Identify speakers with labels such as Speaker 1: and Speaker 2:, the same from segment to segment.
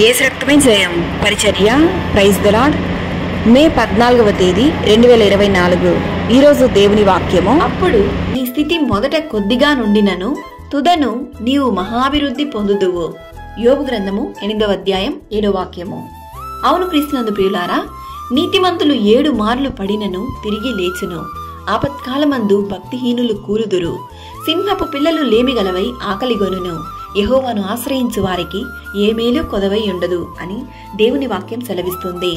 Speaker 1: యేసు రక్తమే జయం పరిచర్య. Praise the Lord. మే 14వ తేదీ 2024. ఈరోజు దేవుని వాక్యము.
Speaker 2: అప్పుడు నీ స్థితి మొదట కొద్దిగా నుండినను తుదను నీవు మహాభివృద్ధి పొందుదువు. యోబు గ్రంథము 8వ అధ్యాయం 7వ వాక్యము. అవును క్రీస్తునందు ప్రియులారా, నీతిమంతులు 7 మార్లు పడినను తిరిగి లేచును. ఆపత్కాలమందు భక్తిహీనులు కూలుదురు. సింహపు పిల్లలు లేమిగలవై ఆకలిగొనును. యెహోవాను ఆశ్రయించు వారికి ఏ మేలు కొదవై ఉండదు అని దేవుని వాక్యం సెలవిస్తుంది.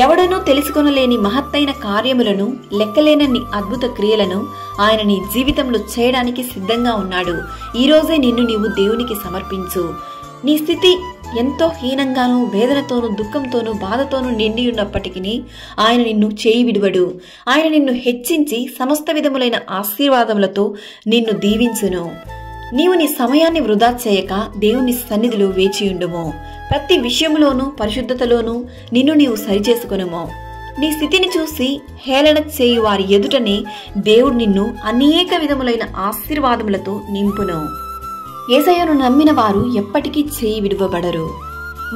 Speaker 2: ఎవడనూ తెలుసుకొనలేని మహత్తైన కార్యములను, లెక్కలేనన్ని అద్భుత క్రియలను ఆయన నీ జీవితంలో చేయడానికి సిద్ధంగా ఉన్నాడు. ఈ రోజే నిన్ను నీవు దేవునికి సమర్పించు. నీ స్థితి ఎంతో హీనంగానూ, వేదనతోనూ, దుఃఖంతోనూ, బాధతోనూ నిండి ఉన్నప్పటికీ ఆయన నిన్ను చేయి విడువడు. ఆయన నిన్ను హెచ్చించి సమస్త విధములైన ఆశీర్వాదములతో నిన్ను దీవించును. నీవు నీ సమయాన్ని వృధా చేయక దేవుని సన్నిధిలో వేచియుండుము. ప్రతి విషయంలోనూ పరిశుద్ధతలోనూ నిన్ను నీవు సరిచేసుకొనుము. నీ స్థితిని చూసి హేళన చేయు వారి ఎదుటనే దేవుడు నిన్ను అనేక విధములైన ఆశీర్వాదములతో నింపును. యేసయ్యను నమ్మిన వారు ఎప్పటికీ చేయి విడువబడరు.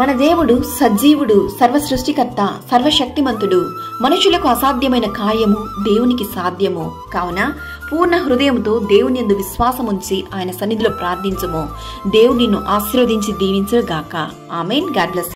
Speaker 2: మన దేవుడు సజీవుడు, సర్వ సృష్టికర్త, సర్వశక్తిమంతుడు. మనుషులకు అసాధ్యమైన కార్యము దేవునికి సాధ్యము. కావున పూర్ణ హృదయముతో దేవుని యందు విశ్వాసముంచి ఆయన సన్నిధిలో ప్రార్థించుము. దేవుడు నిన్ను ఆశీర్వదించి దీవించుగాక. ఆమేన్. God bless.